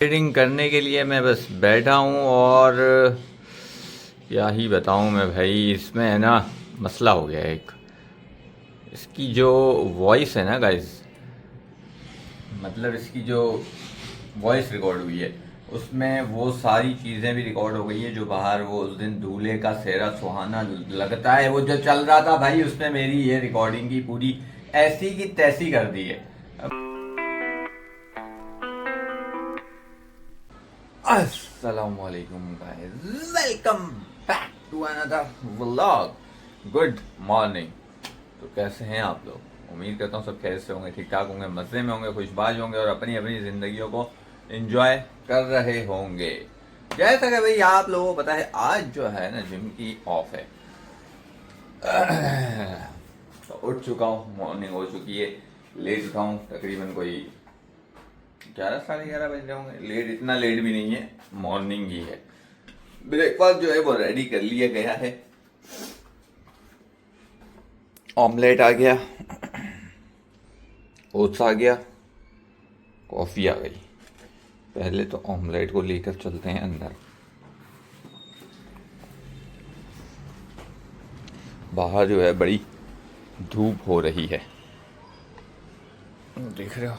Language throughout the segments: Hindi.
ट्रेडिंग करने के लिए मैं बस बैठा हूँ और क्या ही बताऊँ मैं भाई। इसमें है ना मसला हो गया है एक। इसकी जो वॉइस है ना गाइस, मतलब इसकी जो वॉइस रिकॉर्ड हुई है उसमें वो सारी चीज़ें भी रिकॉर्ड हो गई है जो बाहर वो उस दिन दूल्हे का सेहरा सुहाना लगता है वो जो चल रहा था भाई, उसने मेरी ये रिकॉर्डिंग की पूरी ऐसी की तैसी कर दी है। अस्सलामुअलैकुम guys, welcome back to another vlog. Good morning. तो कैसे हैं आप लोग? उम्मीद करता हूँ सब कैसे होंगे, ठीक ठाक होंगे, मज़े में होंगे, खुशबाज होंगे और अपनी अपनी ज़िंदगियों को एंजॉय कर रहे होंगे। जैसा कि भाई आप लोगों को पता है आज जो है ना जिम की ऑफ है। तो उठ चुका हूँ, मॉर्निंग हो चुकी है, लेट उठा हूँ तकरीबन कोई 11 साढ़े 11 बज रहे होंगे। लेट, इतना लेट भी नहीं है, मॉर्निंग ही है। ब्रेकफास्ट जो है वो रेडी कर लिया गया है। ऑमलेट आ गया, ओट्स आ गया, कॉफ़ी आ गई। पहले तो ऑमलेट को लेकर चलते हैं अंदर। बाहर जो है बड़ी धूप हो रही है, देख रहे हो।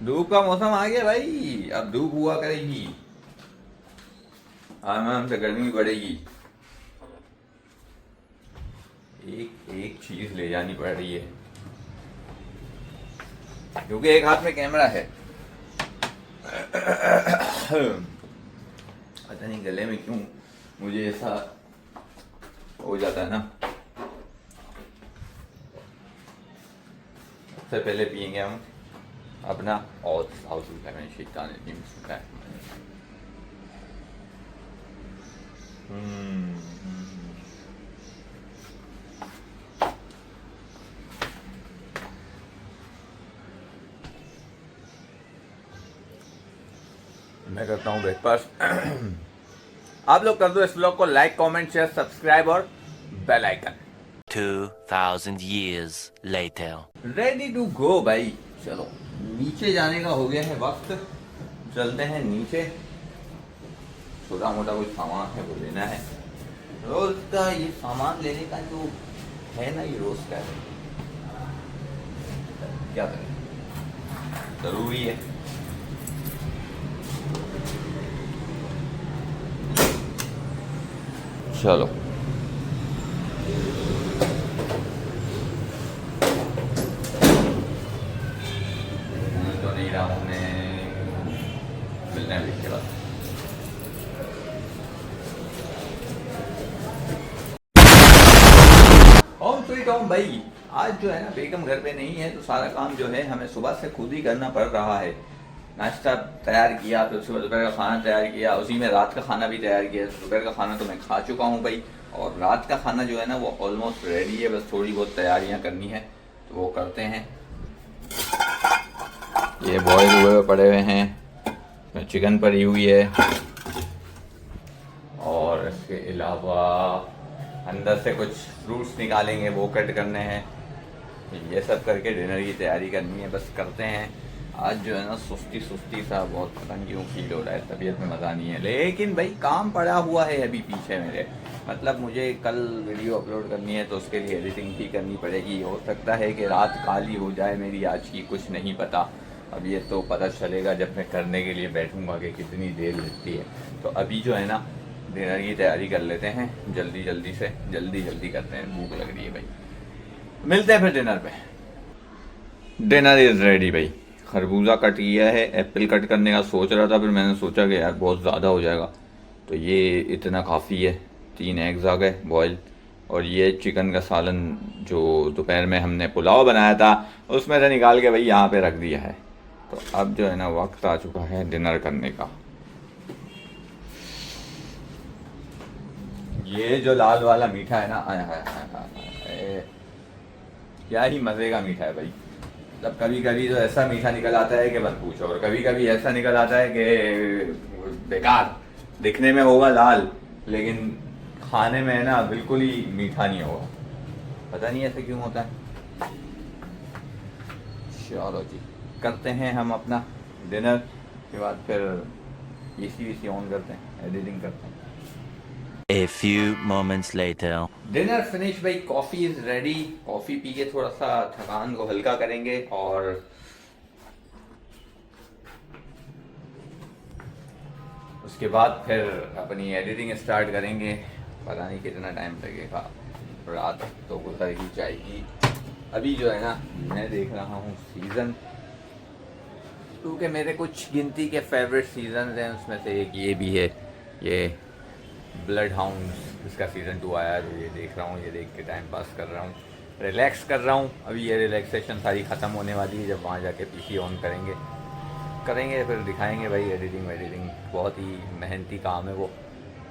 धूप का मौसम आ गया भाई, अब धूप हुआ करेगी, आराम से गर्मी बढ़ेगी। एक एक चीज ले जानी पड़ रही है क्योंकि एक हाथ में कैमरा है। पता नहीं गले में क्यों मुझे ऐसा हो जाता है ना। सबसे पहले पियेंगे हम अपना और मैं करता हूँ ब्रेकफास्ट। आप लोग कर दो इस ब्लॉग को लाइक, कमेंट, शेयर, सब्सक्राइब और bell icon. 2000 years later. Ready to go भाई। चलो नीचे जाने का हो गया है वक्त, चलते हैं नीचे। छोटा मोटा कुछ सामान है वो लेना है। रोज का ये सामान लेने का जो है ना, ये रोज का है, क्या करें, जरूरी है। चलो तो नहीं रहा हूँ मैं, मिलते हैं इसके बाद। होम स्वीट होम भाई। आज जो है ना बेगम घर पे नहीं है तो सारा काम जो है हमें सुबह से खुद ही करना पड़ रहा है। नाश्ता तैयार किया, फिर सुबह दोपहर का खाना तैयार किया, उसी में रात का खाना भी तैयार किया। दोपहर का खाना तो मैं खा चुका हूँ भाई, और रात का खाना जो है ना वो ऑलमोस्ट रेडी है, बस थोड़ी बहुत तैयारियाँ करनी है तो वो करते हैं। ये बॉयल हुए पड़े हुए हैं, चिकन पड़ी हुई है, और इसके अलावा अंदर से कुछ फ्रूट्स निकालेंगे, वो कट करने हैं। ये सब करके डिनर की तैयारी करनी है, बस करते हैं। आज जो है ना सुस्ती सुस्ती सा बहुत पता नहीं क्यों फील हो रहा है, तबीयत में मज़ा नहीं है, लेकिन भाई काम पड़ा हुआ है अभी पीछे मेरे। मतलब मुझे कल वीडियो अपलोड करनी है तो उसके लिए एडिटिंग भी करनी पड़ेगी। हो सकता है कि रात काली हो जाए मेरी आज की, कुछ नहीं पता। अब ये तो पता चलेगा जब मैं करने के लिए बैठूंगा कि कितनी देर लगती है। तो अभी जो है ना डिनर की तैयारी कर लेते हैं, जल्दी जल्दी से, जल्दी जल्दी करते हैं, भूख लग रही है भाई। मिलते हैं फिर डिनर पे। डिनर इज़ रेडी भाई। खरबूजा कट किया है, एप्पल कट करने का सोच रहा था, फिर मैंने सोचा कि यार बहुत ज़्यादा हो जाएगा तो ये इतना काफ़ी है। 3 एग्स आ गए बॉयल, और ये चिकन का सालन जो दोपहर में हमने पुलाव बनाया था उसमें से निकाल के भाई यहाँ पे रख दिया है। तो अब जो है ना वक्त आ चुका है डिनर करने का। ये जो लाल वाला मीठा है ना, आया है, क्या ही मज़े का मीठा है भाई। मतलब कभी कभी तो ऐसा मीठा निकल आता है कि मत पूछो, और कभी कभी ऐसा निकल आता है कि बेकार, दिखने में होगा लाल लेकिन खाने में है ना बिल्कुल ही मीठा नहीं होगा। पता नहीं ऐसा क्यों होता है। चलो जी करते हैं हम अपना डिनर, उसके बाद फिर AC ऑन करते हैं, एडिटिंग करते हैं। A few moments later. Dinner finish भाई, कॉफ़ी इज़ रेडी। कॉफ़ी पी के थोड़ा सा थकान को हल्का करेंगे और उसके बाद फिर अपनी एडिटिंग स्टार्ट करेंगे। पता नहीं कितना टाइम लगेगा, रात तो गुजर ही जाएगी। अभी जो है ना, मैं देख रहा हूँ सीज़न, क्योंकि मेरे कुछ गिनती के फेवरेट सीजन हैं, उसमें से एक ये भी है, ये ब्लड हाउंड्स, इसका सीज़न 2 आया, जो ये देख रहा हूँ। ये देख के टाइम पास कर रहा हूँ, रिलैक्स कर रहा हूँ। अभी ये रिलैक्सेशन सारी ख़त्म होने वाली है, जब वहाँ जाके PC ऑन करेंगे फिर दिखाएंगे भाई। एडिटिंग बहुत ही मेहनती काम है वो।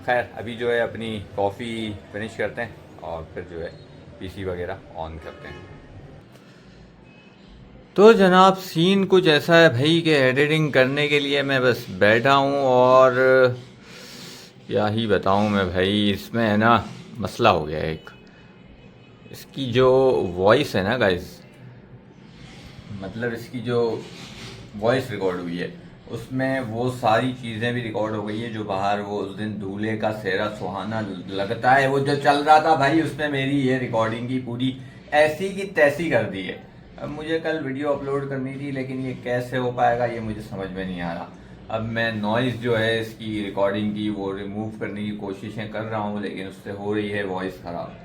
खैर अभी जो है अपनी कॉफ़ी फिनिश करते हैं और फिर जो है PC वगैरह ऑन करते हैं। तो जनाब सीन कुछ ऐसा है भाई कि एडिटिंग करने के लिए मैं बस बैठा हूँ और क्या ही बताऊँ मैं भाई, इसमें है ना मसला हो गया है एक। इसकी जो वॉइस है ना गाइस, मतलब इसकी जो वॉइस रिकॉर्ड हुई है उसमें वो सारी चीज़ें भी रिकॉर्ड हो गई है जो बाहर वो उस दिन दूल्हे का सेहरा सुहाना लगता है वो जो चल रहा था भाई, उसमें मेरी ये रिकॉर्डिंग की पूरी ऐसी की तैसी कर दी है। अब मुझे कल वीडियो अपलोड करनी थी, लेकिन ये कैसे हो पाएगा ये मुझे समझ में नहीं आ रहा। अब मैं नॉइज़ जो है इसकी रिकॉर्डिंग की वो रिमूव करने की कोशिशें कर रहा हूँ, लेकिन उससे हो रही है वॉइस ख़राब।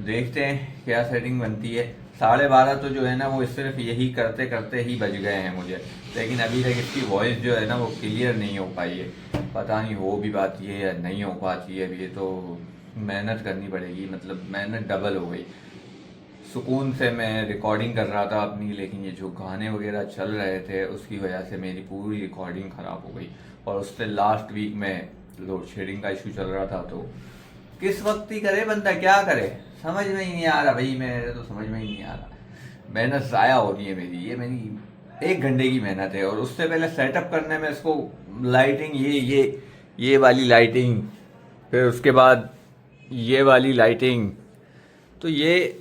देखते हैं क्या सेटिंग बनती है। 12:30 तो जो है ना वो सिर्फ यही करते करते ही बज गए हैं मुझे, लेकिन अभी तक इसकी वॉइस जो है ना वो क्लियर नहीं हो पाई है। पता नहीं हो भी पाती है या नहीं हो पाती है, अब ये तो मेहनत करनी पड़ेगी, मतलब मेहनत डबल हो गई। सुकून से मैं रिकॉर्डिंग कर रहा था अपनी, लेकिन ये जो गाने वगैरह चल रहे थे उसकी वजह से मेरी पूरी रिकॉर्डिंग ख़राब हो गई। और उससे लास्ट वीक में लोड शेडिंग का इशू चल रहा था, तो किस वक्त ही करे बंदा, क्या करे, समझ में ही नहीं आ रहा भाई। मेरे तो समझ में ही नहीं आ रहा, मेहनत ज़ाया हो रही है मेरी। ये मेरी 1 घंटे की मेहनत है, और उससे पहले सेटअप करने में इसको लाइटिंग, ये वाली लाइटिंग, फिर उसके बाद ये वाली लाइटिंग, तो ये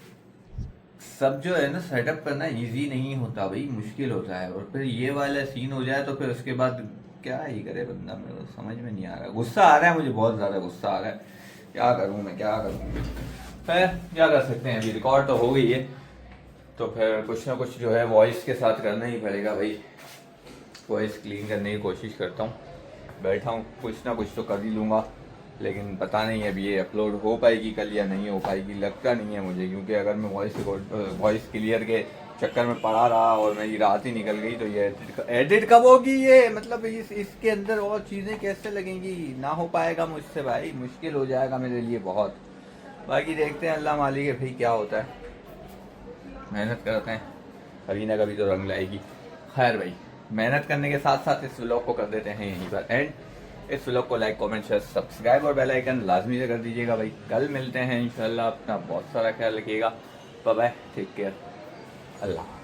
सब जो है ना सेटअप करना इजी नहीं होता भाई, मुश्किल होता है। और फिर ये वाला सीन हो जाए तो फिर उसके बाद क्या ही करे बंदा, मेरे को समझ में नहीं आ रहा। गुस्सा आ रहा है मुझे, बहुत ज़्यादा गुस्सा आ रहा है। क्या करूँ मैं, क्या करूँ। फिर क्या कर सकते हैं, अभी रिकॉर्ड तो हो गई है, तो फिर कुछ ना कुछ जो है वॉइस के साथ करना ही पड़ेगा भाई। वॉइस क्लीन करने की कोशिश करता हूँ, बैठा हूँ, कुछ ना कुछ तो कर ही लूँगा। लेकिन पता नहीं अब ये अपलोड हो पाएगी कल या नहीं हो पाएगी, लगता नहीं है मुझे, क्योंकि अगर मैं वॉइस क्लियर के चक्कर में पड़ा रहा और मेरी रात ही निकल गई तो ये एडिट कब होगी, ये मतलब इसके अंदर और चीज़ें कैसे लगेंगी, ना हो पाएगा मुझसे भाई, मुश्किल हो जाएगा मेरे लिए बहुत। बाकी देखते हैं, अल्लाह मालिक है भाई क्या होता है, मेहनत करते हैं, कभी ना कभी तो रंग लाएगी। खैर भाई, मेहनत करने के साथ साथ इस व्लॉग को कर देते हैं यहीं पर एंड। इस व्लॉग को लाइक, कमेंट, शेयर, सब्सक्राइब और बेल आइकन लाजमी से कर दीजिएगा भाई। कल मिलते हैं इंशाल्लाह, अपना बहुत सारा ख्याल रखिएगा। बाय बाय, टेक केयर, अल्लाह।